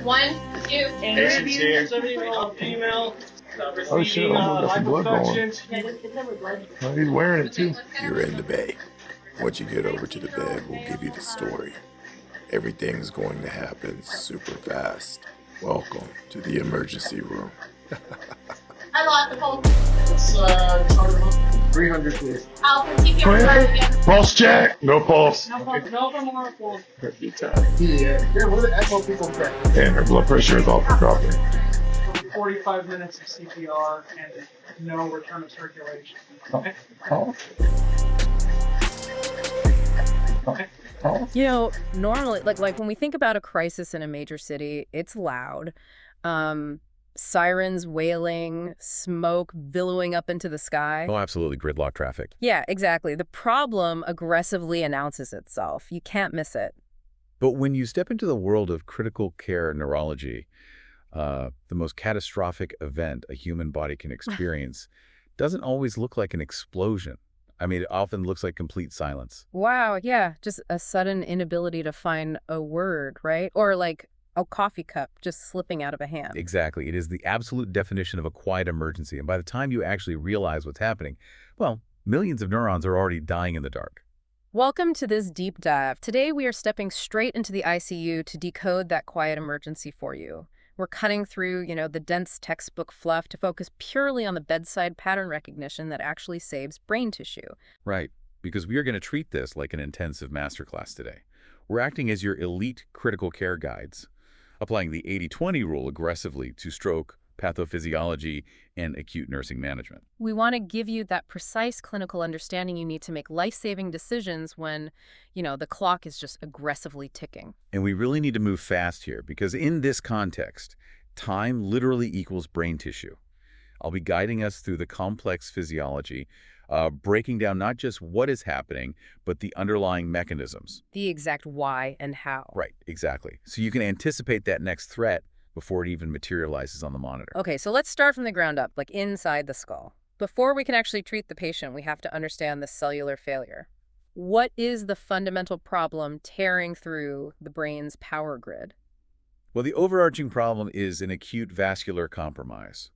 1, 2, And maybe 70-year-old female. Oh shit, I got some blood going. Oh, he's wearing it too. You're in the bay. Once you get over to the bed, we'll give you the story. Everything's going to happen super fast. Welcome to the emergency room. I lost the pulse. It's charter book. 300 please. I'll keep you on again. Pulse check. No pulse. No more pulse. Yeah. Here, what do the ECMO people say? And her blood pressure is off the dropping. 45 minutes of CPR and no return of circulation. Okay. You know, normally, like when we think about a crisis in a major city, it's loud. Sirens wailing, smoke billowing up into the sky. Oh, absolutely. Gridlock traffic. Yeah, exactly. The problem aggressively announces itself. You can't miss it. But when you step into the world of critical care neurology, the most catastrophic event a human body can experience doesn't always look like an explosion. I mean, it often looks like complete silence. Wow, yeah. Just a sudden inability to find a word, right? Or like a coffee cup just slipping out of a hand. Exactly. It is the absolute definition of a quiet emergency. And by the time you actually realize what's happening, well, millions of neurons are already dying in the dark. Welcome to this deep dive. Today we are stepping straight into the ICU to decode that quiet emergency for you. We're cutting through, the dense textbook fluff to focus purely on the bedside pattern recognition that actually saves brain tissue. Right, because we are going to treat this like an intensive masterclass today. We're acting as your elite critical care guides, applying the 80-20 rule aggressively to stroke, pathophysiology, and acute nursing management. We want to give you that precise clinical understanding you need to make life-saving decisions when, the clock is just aggressively ticking. And we really need to move fast here because in this context, time literally equals brain tissue. I'll be guiding us through the complex physiology, breaking down not just what is happening, but the underlying mechanisms. The exact why and how. Right, exactly. So you can anticipate that next threat before it even materializes on the monitor. Okay, so let's start from the ground up, like inside the skull. Before we can actually treat the patient, we have to understand the cellular failure. What is the fundamental problem tearing through the brain's power grid? Well, the overarching problem is an acute vascular compromise.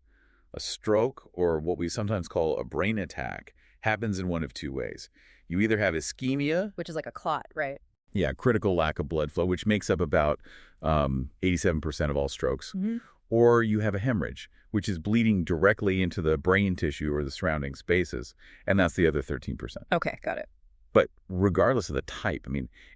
A stroke, or what we sometimes call a brain attack, happens in one of two ways. You either have ischemia, which is like a clot, right? Yeah, critical lack of blood flow, which makes up about 87% of all strokes. Mm-hmm. Or you have a hemorrhage, which is bleeding directly into the brain tissue or the surrounding spaces, and that's the other 13%. Okay, got it. But regardless of the type,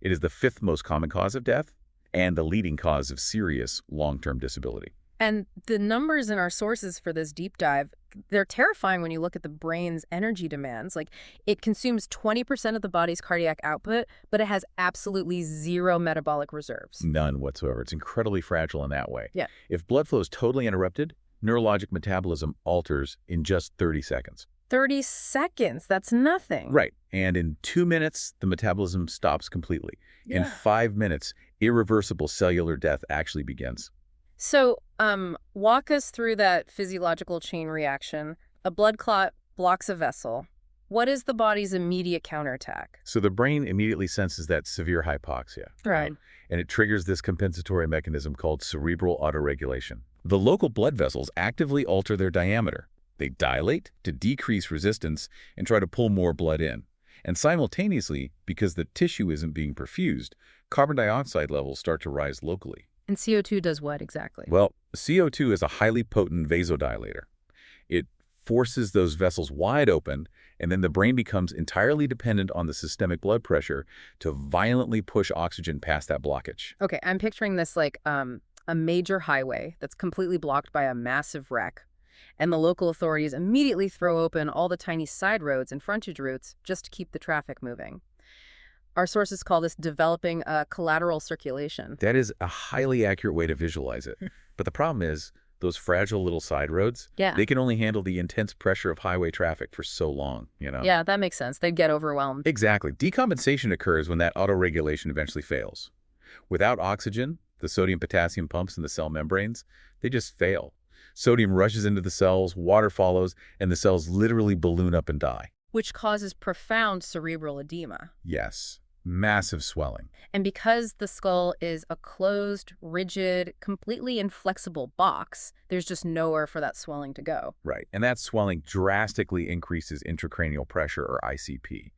it is the fifth most common cause of death and the leading cause of serious long-term disability. And the numbers in our sources for this deep dive, they're terrifying when you look at the brain's energy demands. Like, it consumes 20% of the body's cardiac output, but it has absolutely zero metabolic reserves. None whatsoever. It's incredibly fragile in that way. Yeah. If blood flow is totally interrupted, neurologic metabolism alters in just 30 seconds. 30 seconds? That's nothing. Right. And in 2 minutes, the metabolism stops completely. Yeah. In 5 minutes, irreversible cellular death actually begins. So, walk us through that physiological chain reaction. A blood clot blocks a vessel. What is the body's immediate counterattack? So the brain immediately senses that severe hypoxia. Right. And it triggers this compensatory mechanism called cerebral autoregulation. The local blood vessels actively alter their diameter. They dilate to decrease resistance and try to pull more blood in. And simultaneously, because the tissue isn't being perfused, carbon dioxide levels start to rise locally. And CO2 does what exactly? Well, CO2 is a highly potent vasodilator. It forces those vessels wide open, and then the brain becomes entirely dependent on the systemic blood pressure to violently push oxygen past that blockage. Okay, I'm picturing this like a major highway that's completely blocked by a massive wreck. And the local authorities immediately throw open all the tiny side roads and frontage routes just to keep the traffic moving. Our sources call this developing a collateral circulation. That is a highly accurate way to visualize it. But the problem is, those fragile little side roads, they can only handle the intense pressure of highway traffic for so long, Yeah, that makes sense. They'd get overwhelmed. Exactly. Decompensation occurs when that autoregulation eventually fails. Without oxygen, the sodium-potassium pumps in the cell membranes, they just fail. Sodium rushes into the cells, water follows, and the cells literally balloon up and die. Which causes profound cerebral edema. Yes. massive swelling. And because the skull is a closed, rigid, completely inflexible box, there's just nowhere for that swelling to go. Right, and that swelling drastically increases intracranial pressure, or ICP.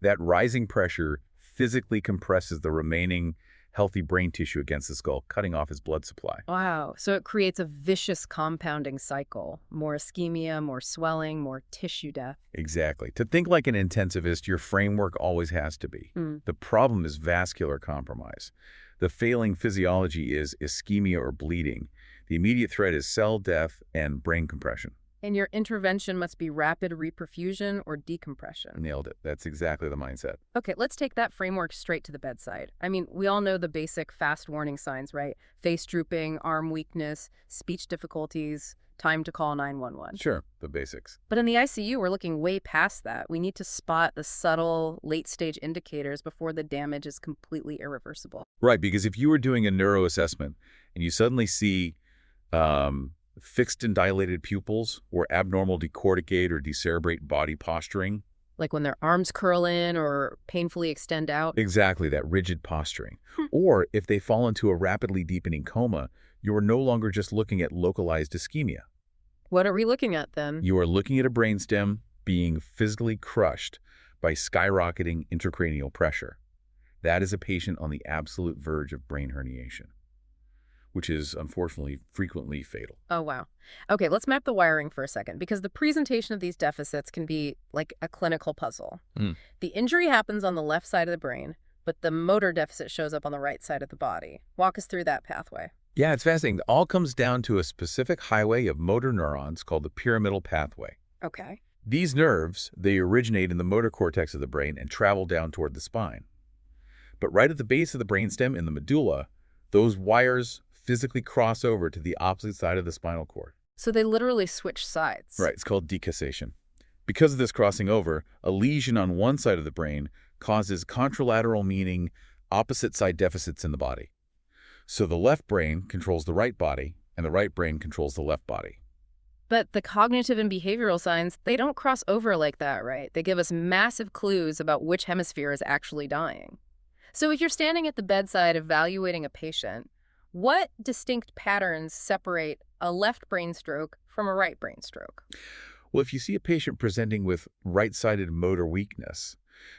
That rising pressure physically compresses the remaining healthy brain tissue against the skull, cutting off its blood supply. Wow. So it creates a vicious compounding cycle. More ischemia, more swelling, more tissue death. Exactly. To think like an intensivist, your framework always has to be. The problem is vascular compromise. The failing physiology is ischemia or bleeding. The immediate threat is cell death and brain compression. And your intervention must be rapid reperfusion or decompression. Nailed it. That's exactly the mindset. Okay, let's take that framework straight to the bedside. I mean, we all know the basic fast warning signs, right? Face drooping, arm weakness, speech difficulties, time to call 911. Sure, the basics. But in the ICU, we're looking way past that. We need to spot the subtle, late-stage indicators before the damage is completely irreversible. Right, because if you were doing a neuroassessment and you suddenly see fixed and dilated pupils or abnormal decorticate or decerebrate body posturing. Like when their arms curl in or painfully extend out. Exactly, that rigid posturing. Or if they fall into a rapidly deepening coma, you are no longer just looking at localized ischemia. What are we looking at then? You are looking at a brainstem being physically crushed by skyrocketing intracranial pressure. That is a patient on the absolute verge of brain herniation, which is unfortunately frequently fatal. Oh, wow. Okay, let's map the wiring for a second, because the presentation of these deficits can be like a clinical puzzle. The injury happens on the left side of the brain, but the motor deficit shows up on the right side of the body. Walk us through that pathway. Yeah, it's fascinating. It all comes down to a specific highway of motor neurons called the pyramidal pathway. Okay. These nerves, they originate in the motor cortex of the brain and travel down toward the spine. But right at the base of the brainstem in the medulla, those wires physically cross over to the opposite side of the spinal cord. So they literally switch sides. Right, it's called decussation. Because of this crossing over, a lesion on one side of the brain causes contralateral, meaning opposite side deficits in the body. So the left brain controls the right body, and the right brain controls the left body. But the cognitive and behavioral signs, they don't cross over like that, right? They give us massive clues about which hemisphere is actually dying. So if you're standing at the bedside evaluating a patient, what distinct patterns separate a left brain stroke from a right brain stroke? Well, if you see a patient presenting with right-sided motor weakness,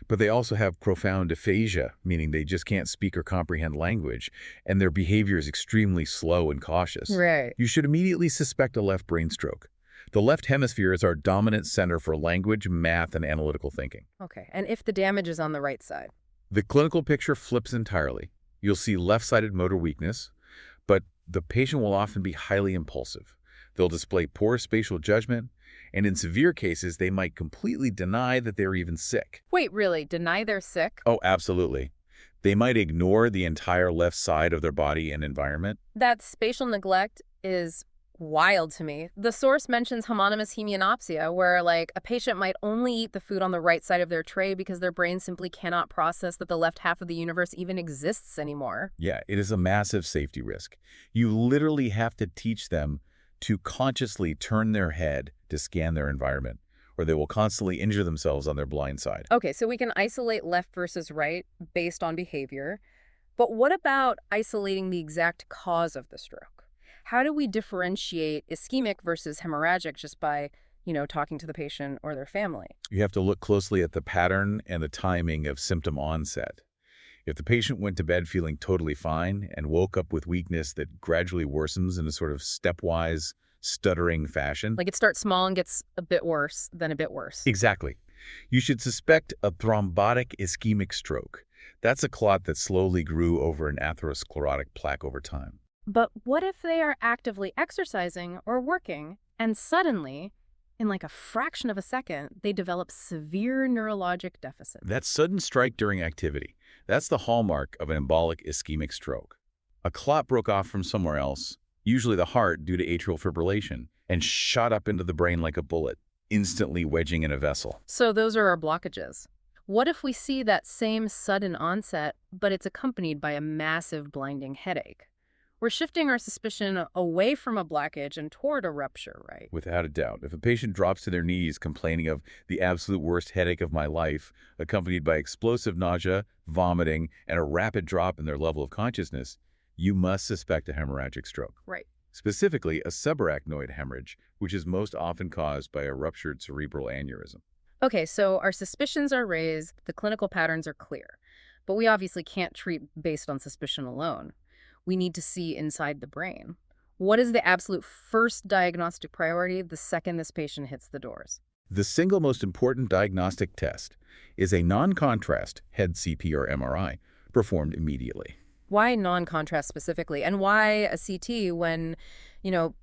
but they also have profound aphasia, meaning they just can't speak or comprehend language, and their behavior is extremely slow and cautious, Right. you should immediately suspect a left brain stroke. The left hemisphere is our dominant center for language, math, and analytical thinking. Okay, and if the damage is on the right side? The clinical picture flips entirely. You'll see left-sided motor weakness, but the patient will often be highly impulsive. They'll display poor spatial judgment, and in severe cases, they might completely deny that they're even sick. Wait, really? Deny they're sick? Oh, absolutely. They might ignore the entire left side of their body and environment. That spatial neglect is wild to me. The source mentions homonymous hemianopsia, where like a patient might only eat the food on the right side of their tray because their brain simply cannot process that the left half of the universe even exists anymore. Yeah, it is a massive safety risk. You literally have to teach them to consciously turn their head to scan their environment, or they will constantly injure themselves on their blind side. Okay, so we can isolate left versus right based on behavior, but what about isolating the exact cause of the stroke? How do we differentiate ischemic versus hemorrhagic just by, talking to the patient or their family? You have to look closely at the pattern and the timing of symptom onset. If the patient went to bed feeling totally fine and woke up with weakness that gradually worsens in a sort of stepwise, stuttering fashion. Like it starts small and gets a bit worse, then a bit worse. Exactly. You should suspect a thrombotic ischemic stroke. That's a clot that slowly grew over an atherosclerotic plaque over time. But what if they are actively exercising or working and suddenly, in like a fraction of a second, they develop severe neurologic deficits? That sudden strike during activity, that's the hallmark of an embolic ischemic stroke. A clot broke off from somewhere else, usually the heart due to atrial fibrillation, and shot up into the brain like a bullet, instantly wedging in a vessel. So those are our blockages. What if we see that same sudden onset, but it's accompanied by a massive blinding headache? We're shifting our suspicion away from a blockage and toward a rupture, right? Without a doubt. If a patient drops to their knees complaining of the absolute worst headache of my life, accompanied by explosive nausea, vomiting, and a rapid drop in their level of consciousness, you must suspect a hemorrhagic stroke. Right. Specifically, a subarachnoid hemorrhage, which is most often caused by a ruptured cerebral aneurysm. Okay, so our suspicions are raised, the clinical patterns are clear, but we obviously can't treat based on suspicion alone. We need to see inside the brain. What is the absolute first diagnostic priority the second this patient hits the doors? The single most important diagnostic test is a non-contrast head CT or MRI performed immediately. Why non-contrast specifically? And why a CT when,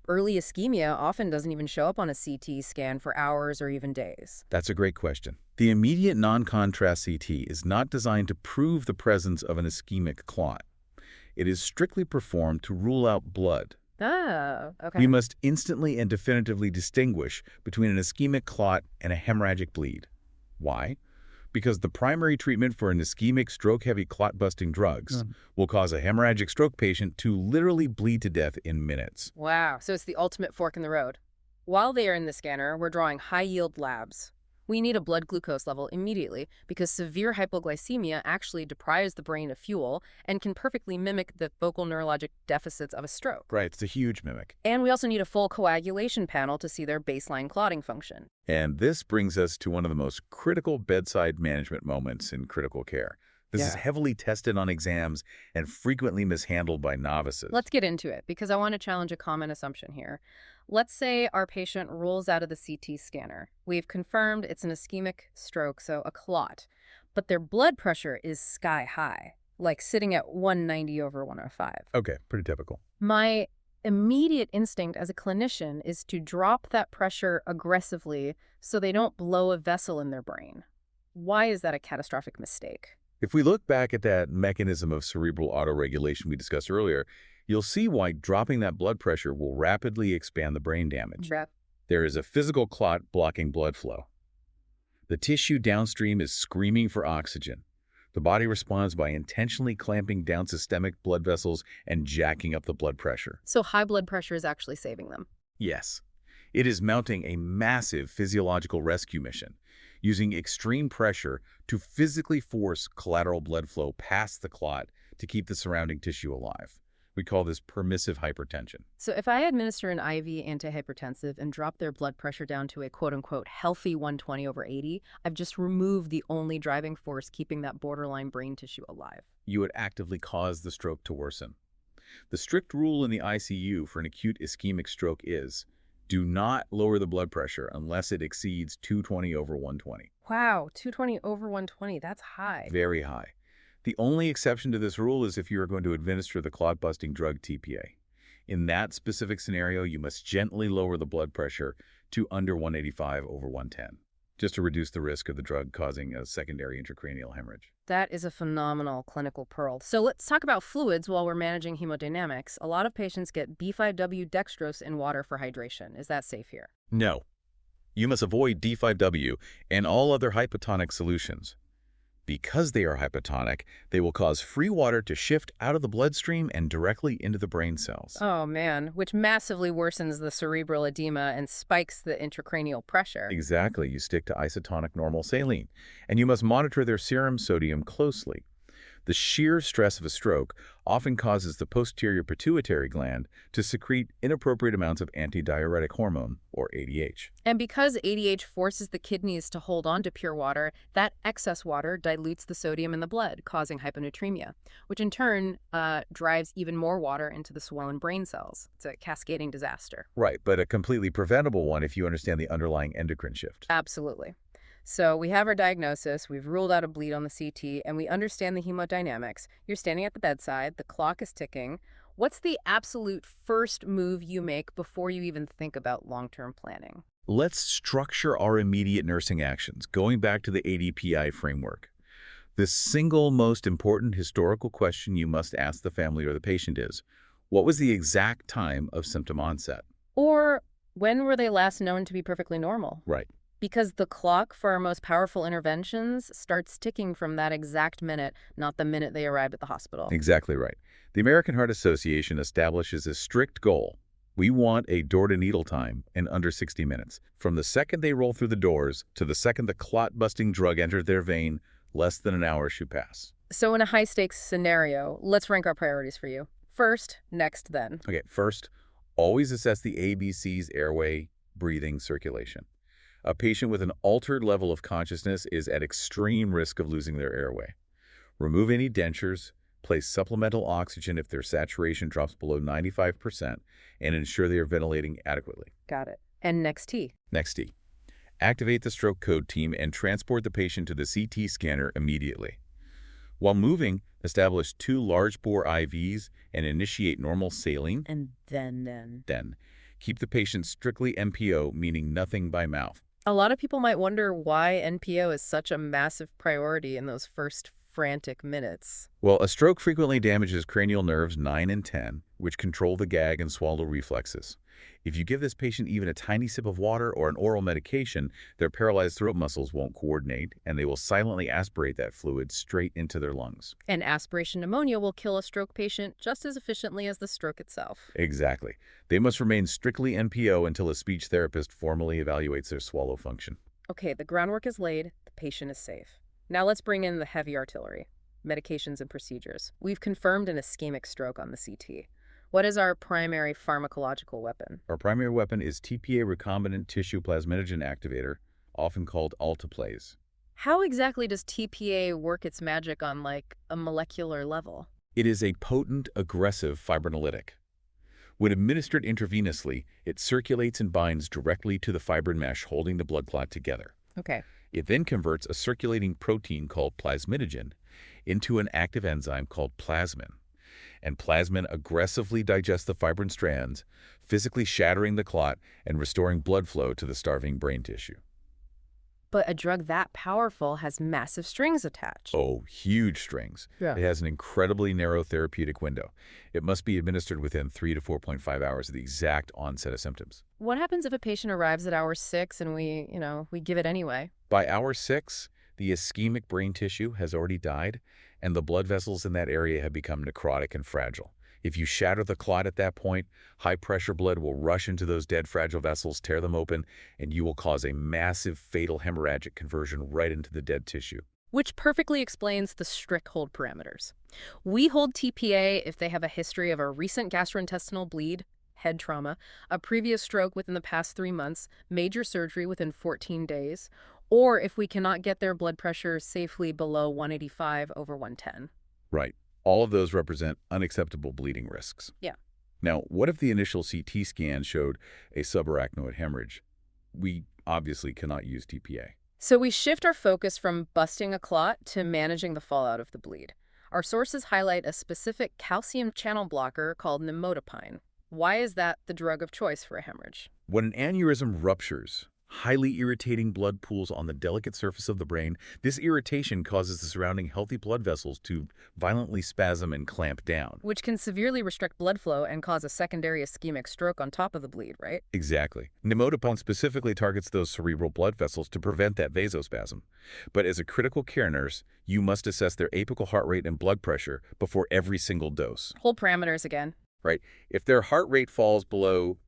early ischemia often doesn't even show up on a CT scan for hours or even days? That's a great question. The immediate non-contrast CT is not designed to prove the presence of an ischemic clot. It is strictly performed to rule out blood. Oh, okay. We must instantly and definitively distinguish between an ischemic clot and a hemorrhagic bleed. Why? Because the primary treatment for an ischemic stroke-heavy clot-busting drugs will cause a hemorrhagic stroke patient to literally bleed to death in minutes. Wow, so it's the ultimate fork in the road. While they are in the scanner, we're drawing high-yield labs. We need a blood glucose level immediately because severe hypoglycemia actually deprives the brain of fuel and can perfectly mimic the focal neurologic deficits of a stroke. Right, it's a huge mimic. And we also need a full coagulation panel to see their baseline clotting function. And this brings us to one of the most critical bedside management moments in critical care. This is heavily tested on exams and frequently mishandled by novices. Let's get into it because I want to challenge a common assumption here. Let's say our patient rolls out of the CT scanner. We've confirmed it's an ischemic stroke, so a clot, but their blood pressure is sky high, like sitting at 190/105. Okay, pretty typical. My immediate instinct as a clinician is to drop that pressure aggressively so they don't blow a vessel in their brain. Why is that a catastrophic mistake? If we look back at that mechanism of cerebral autoregulation we discussed earlier, you'll see why dropping that blood pressure will rapidly expand the brain damage. There is a physical clot blocking blood flow. The tissue downstream is screaming for oxygen. The body responds by intentionally clamping down systemic blood vessels and jacking up the blood pressure. So high blood pressure is actually saving them. Yes. It is mounting a massive physiological rescue mission, using extreme pressure to physically force collateral blood flow past the clot to keep the surrounding tissue alive. We call this permissive hypertension. So if I administer an IV antihypertensive and drop their blood pressure down to a quote-unquote healthy 120/80, I've just removed the only driving force keeping that borderline brain tissue alive. You would actively cause the stroke to worsen. The strict rule in the ICU for an acute ischemic stroke is, do not lower the blood pressure unless it exceeds 220/120. Wow, 220/120, that's high. Very high. The only exception to this rule is if you are going to administer the clot-busting drug TPA. In that specific scenario, you must gently lower the blood pressure to under 185/110, just to reduce the risk of the drug causing a secondary intracranial hemorrhage. That is a phenomenal clinical pearl. So let's talk about fluids while we're managing hemodynamics. A lot of patients get B5W dextrose in water for hydration. Is that safe here? No. You must avoid D5W and all other hypotonic solutions. Because they are hypotonic, they will cause free water to shift out of the bloodstream and directly into the brain cells. Oh man, which massively worsens the cerebral edema and spikes the intracranial pressure. Exactly. You stick to isotonic normal saline, and you must monitor their serum sodium closely. The sheer stress of a stroke often causes the posterior pituitary gland to secrete inappropriate amounts of antidiuretic hormone, or ADH. And because ADH forces the kidneys to hold on to pure water, that excess water dilutes the sodium in the blood, causing hyponatremia, which in turn drives even more water into the swollen brain cells. It's a cascading disaster. Right, but a completely preventable one if you understand the underlying endocrine shift. Absolutely. So we have our diagnosis, we've ruled out a bleed on the CT, and we understand the hemodynamics. You're standing at the bedside, the clock is ticking. What's the absolute first move you make before you even think about long-term planning? Let's structure our immediate nursing actions, going back to the ADPI framework. The single most important historical question you must ask the family or the patient is, what was the exact time of symptom onset? Or when were they last known to be perfectly normal? Right. Because the clock for our most powerful interventions starts ticking from that exact minute, not the minute they arrive at the hospital. Exactly right. The American Heart Association establishes a strict goal. We want a door-to-needle time in under 60 minutes. From the second they roll through the doors to the second the clot-busting drug entered their vein, less than an hour should pass. So in a high-stakes scenario, let's rank our priorities for you. First, next, then. Okay, first, always assess the ABC's airway, breathing, circulation. A patient with an altered level of consciousness is at extreme risk of losing their airway. Remove any dentures, place supplemental oxygen if their saturation drops below 95%, and ensure they are ventilating adequately. Got it. And next T. Next T. Activate the stroke code team and transport the patient to the CT scanner immediately. While moving, establish 2 large-bore IVs and initiate normal saline. And then. Keep the patient strictly NPO, meaning nothing by mouth. A lot of people might wonder why NPO is such a massive priority in those first frantic minutes. Well, a stroke frequently damages cranial nerves 9 and 10, which control the gag and swallow reflexes. If you give this patient even a tiny sip of water or an oral medication, their paralyzed throat muscles won't coordinate, and they will silently aspirate that fluid straight into their lungs. And aspiration pneumonia will kill a stroke patient just as efficiently as the stroke itself. Exactly. They must remain strictly NPO until a speech therapist formally evaluates their swallow function. Okay, the groundwork is laid, the patient is safe. Now let's bring in the heavy artillery, medications and procedures. We've confirmed an ischemic stroke on the CT. What is our primary pharmacological weapon? Our primary weapon is TPA recombinant tissue plasminogen activator, often called alteplase. How exactly does TPA work its magic on, like, a molecular level? It is a potent, aggressive fibrinolytic. When administered intravenously, it circulates and binds directly to the fibrin mesh holding the blood clot together. Okay. It then converts a circulating protein called plasminogen into an active enzyme called plasmin. And plasmin aggressively digests the fibrin strands, physically shattering the clot and restoring blood flow to the starving brain tissue. But a drug that powerful has massive strings attached. Oh, huge strings. Yeah. It has an incredibly narrow therapeutic window. It must be administered within 3 to 4.5 hours of the exact onset of symptoms. What happens if a patient arrives at hour 6 and we give it anyway? By hour 6, the ischemic brain tissue has already died, and the blood vessels in that area have become necrotic and fragile. If you shatter the clot at that point, high-pressure blood will rush into those dead fragile vessels, tear them open, and you will cause a massive fatal hemorrhagic conversion right into the dead tissue. Which perfectly explains the strict hold parameters. We hold TPA if they have a history of a recent gastrointestinal bleed, head trauma, a previous stroke within the past 3 months, major surgery within 14 days, or if we cannot get their blood pressure safely below 185/110. Right. All of those represent unacceptable bleeding risks. Yeah. Now, what if the initial CT scan showed a subarachnoid hemorrhage? We obviously cannot use TPA. So we shift our focus from busting a clot to managing the fallout of the bleed. Our sources highlight a specific calcium channel blocker called nimodipine. Why is that the drug of choice for a hemorrhage? When an aneurysm ruptures, highly irritating blood pools on the delicate surface of the brain. This irritation causes the surrounding healthy blood vessels to violently spasm and clamp down. Which can severely restrict blood flow and cause a secondary ischemic stroke on top of the bleed, right? Exactly. Nimodipine specifically targets those cerebral blood vessels to prevent that vasospasm. But as a critical care nurse, you must assess their apical heart rate and blood pressure before every single dose. Hold parameters again. Right. If their heart rate falls below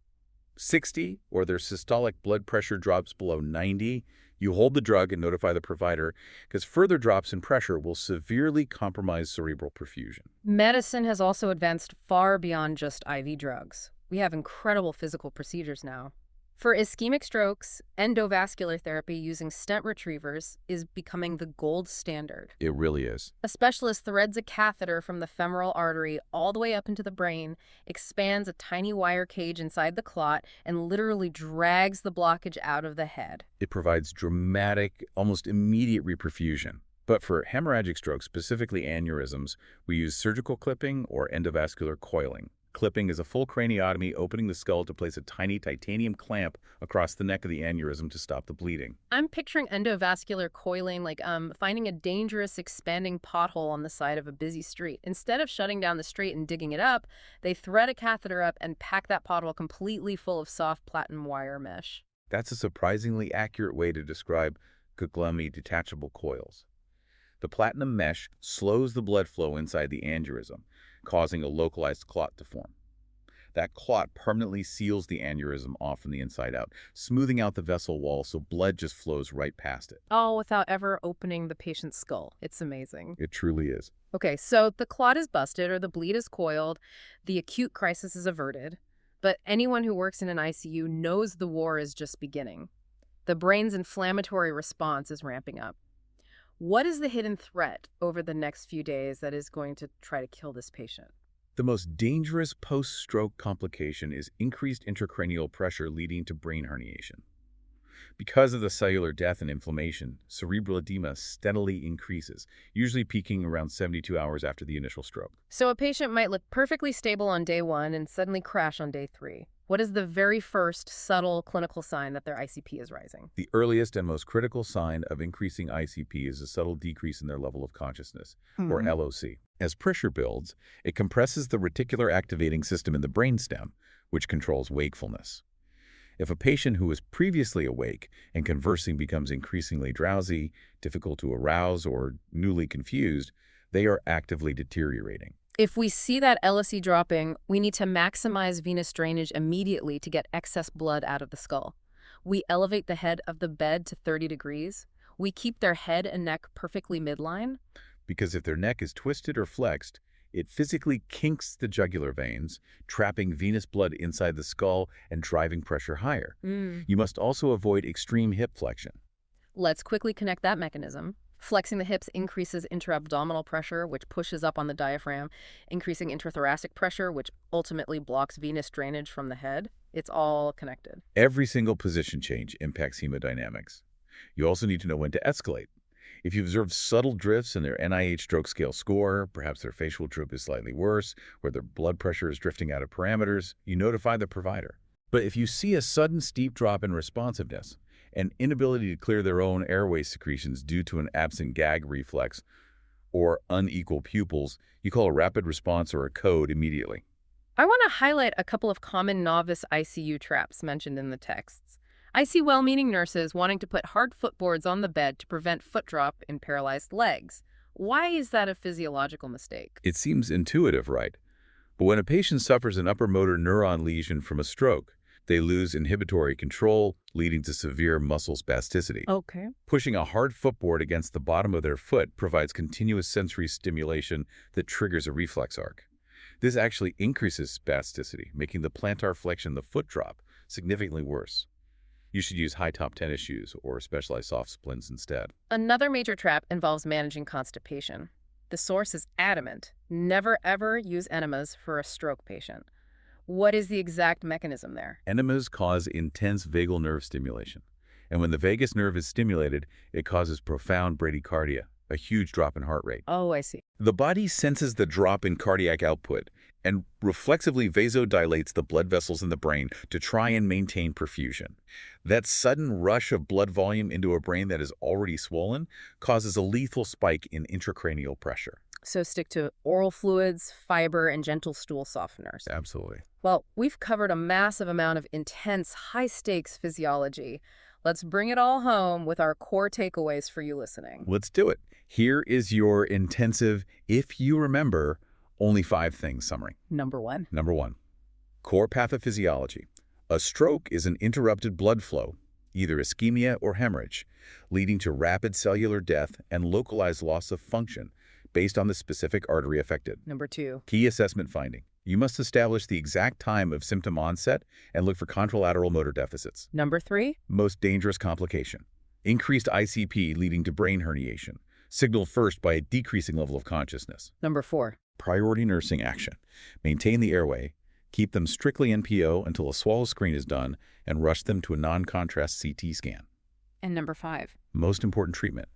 60 or their systolic blood pressure drops below 90, you hold the drug and notify the provider because further drops in pressure will severely compromise cerebral perfusion. Medicine has also advanced far beyond just IV drugs. We have incredible physical procedures now. For ischemic strokes, endovascular therapy using stent retrievers is becoming the gold standard. It really is. A specialist threads a catheter from the femoral artery all the way up into the brain, expands a tiny wire cage inside the clot, and literally drags the blockage out of the head. It provides dramatic, almost immediate reperfusion. But for hemorrhagic stroke, specifically aneurysms, we use surgical clipping or endovascular coiling. Clipping is a full craniotomy, opening the skull to place a tiny titanium clamp across the neck of the aneurysm to stop the bleeding. I'm picturing endovascular coiling like finding a dangerous expanding pothole on the side of a busy street. Instead of shutting down the street and digging it up, they thread a catheter up and pack that pothole completely full of soft platinum wire mesh. That's a surprisingly accurate way to describe Guglielmi detachable coils. The platinum mesh slows the blood flow inside the aneurysm, causing a localized clot to form. That clot permanently seals the aneurysm off from the inside out, smoothing out the vessel wall so blood just flows right past it. All without ever opening the patient's skull. It's amazing. It truly is. Okay, so the clot is busted or the bleed is coiled, the acute crisis is averted, but anyone who works in an ICU knows the war is just beginning. The brain's inflammatory response is ramping up. What is the hidden threat over the next few days that is going to try to kill this patient? The most dangerous post-stroke complication is increased intracranial pressure leading to brain herniation. Because of the cellular death and inflammation, cerebral edema steadily increases, usually peaking around 72 hours after the initial stroke. So a patient might look perfectly stable on day 1 and suddenly crash on day 3. What is the very first subtle clinical sign that their ICP is rising? The earliest and most critical sign of increasing ICP is a subtle decrease in their level of consciousness, or LOC. As pressure builds, it compresses the reticular activating system in the brainstem, which controls wakefulness. If a patient who was previously awake and conversing becomes increasingly drowsy, difficult to arouse, or newly confused, they are actively deteriorating. If we see that LOC dropping, we need to maximize venous drainage immediately to get excess blood out of the skull. We elevate the head of the bed to 30 degrees. We keep their head and neck perfectly midline. Because if their neck is twisted or flexed, it physically kinks the jugular veins, trapping venous blood inside the skull and driving pressure higher. You must also avoid extreme hip flexion. Let's quickly connect that mechanism. Flexing the hips increases intra-abdominal pressure, which pushes up on the diaphragm, increasing intrathoracic pressure, which ultimately blocks venous drainage from the head. It's all connected. Every single position change impacts hemodynamics. You also need to know when to escalate. If you observe subtle drifts in their NIH Stroke Scale score, perhaps their facial droop is slightly worse, or their blood pressure is drifting out of parameters, you notify the provider. But if you see a sudden steep drop in responsiveness, an inability to clear their own airway secretions due to an absent gag reflex, or unequal pupils, you call a rapid response or a code immediately. I want to highlight a couple of common novice ICU traps mentioned in the texts. I see well-meaning nurses wanting to put hard footboards on the bed to prevent foot drop in paralyzed legs. Why is that a physiological mistake? It seems intuitive, right? But when a patient suffers an upper motor neuron lesion from a stroke, they lose inhibitory control, leading to severe muscle spasticity. Okay. Pushing a hard footboard against the bottom of their foot provides continuous sensory stimulation that triggers a reflex arc. This actually increases spasticity, making the plantar flexion, the foot drop, significantly worse. You should use high-top tennis shoes or specialized soft splints instead. Another major trap involves managing constipation. The source is adamant. Never ever use enemas for a stroke patient. What is the exact mechanism there? Enemas cause intense vagal nerve stimulation. And when the vagus nerve is stimulated, it causes profound bradycardia, a huge drop in heart rate. Oh, I see. The body senses the drop in cardiac output and reflexively vasodilates the blood vessels in the brain to try and maintain perfusion. That sudden rush of blood volume into a brain that is already swollen causes a lethal spike in intracranial pressure. So stick to oral fluids, fiber, and gentle stool softeners. Absolutely. Well, we've covered a massive amount of intense, high-stakes physiology. Let's bring it all home with our core takeaways for you listening. Let's do it. Here is your intensive, if you remember, only 5 things summary. Number 1. Number 1, core pathophysiology. A stroke is an interrupted blood flow, either ischemia or hemorrhage, leading to rapid cellular death and localized loss of function based on the specific artery affected. Number 2. Key assessment finding. You must establish the exact time of symptom onset and look for contralateral motor deficits. Number 3. Most dangerous complication. Increased ICP leading to brain herniation, signaled first by a decreasing level of consciousness. Number 4. Priority nursing action. Maintain the airway, keep them strictly NPO until a swallow screen is done, and rush them to a non-contrast CT scan. And number 5. Most important treatment.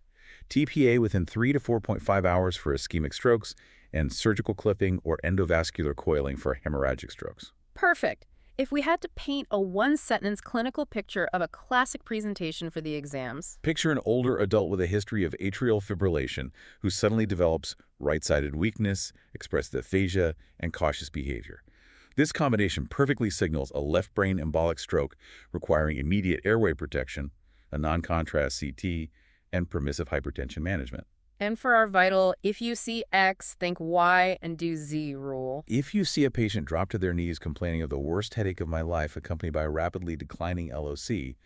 TPA within 3 to 4.5 hours for ischemic strokes and surgical clipping or endovascular coiling for hemorrhagic strokes. Perfect. If we had to paint a one-sentence clinical picture of a classic presentation for the exams. Picture an older adult with a history of atrial fibrillation who suddenly develops right-sided weakness, expressive aphasia, and cautious behavior. This combination perfectly signals a left brain embolic stroke requiring immediate airway protection, a non-contrast CT, and permissive hypertension management. And for our vital, if you see X, think Y and do Z rule. If you see a patient drop to their knees complaining of the worst headache of my life accompanied by a rapidly declining LOC,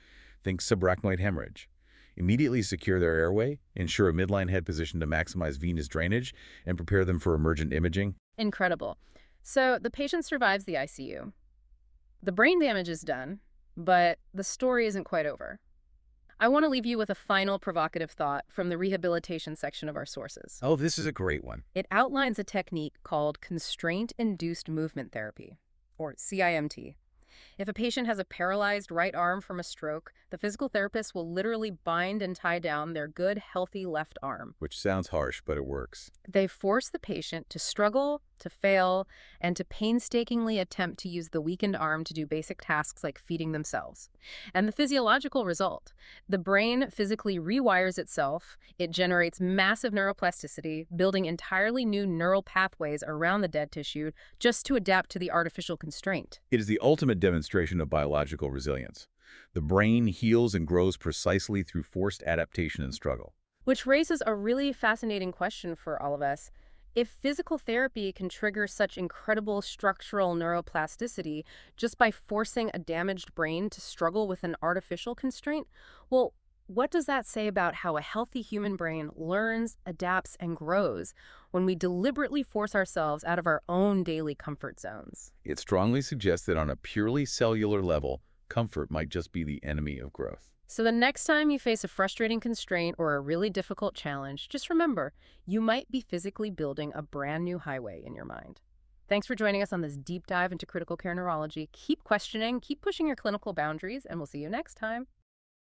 think subarachnoid hemorrhage. Immediately secure their airway, ensure a midline head position to maximize venous drainage, and prepare them for emergent imaging. Incredible. So the patient survives the ICU. The brain damage is done, but the story isn't quite over. I want to leave you with a final provocative thought from the rehabilitation section of our sources. Oh, this is a great one. It outlines a technique called constraint-induced movement therapy, or CIMT. If a patient has a paralyzed right arm from a stroke, the physical therapist will literally bind and tie down their good, healthy left arm. Which sounds harsh, but it works. They force the patient to struggle, to fail, and to painstakingly attempt to use the weakened arm to do basic tasks like feeding themselves. And the physiological result: the brain physically rewires itself, it generates massive neuroplasticity, building entirely new neural pathways around the dead tissue just to adapt to the artificial constraint. It is the ultimate demonstration of biological resilience. The brain heals and grows precisely through forced adaptation and struggle. Which raises a really fascinating question for all of us. If physical therapy can trigger such incredible structural neuroplasticity just by forcing a damaged brain to struggle with an artificial constraint, well, what does that say about how a healthy human brain learns, adapts, and grows when we deliberately force ourselves out of our own daily comfort zones? It strongly suggests that on a purely cellular level, comfort might just be the enemy of growth. So the next time you face a frustrating constraint or a really difficult challenge, just remember, you might be physically building a brand new highway in your mind. Thanks for joining us on this deep dive into critical care neurology. Keep questioning, keep pushing your clinical boundaries, and we'll see you next time.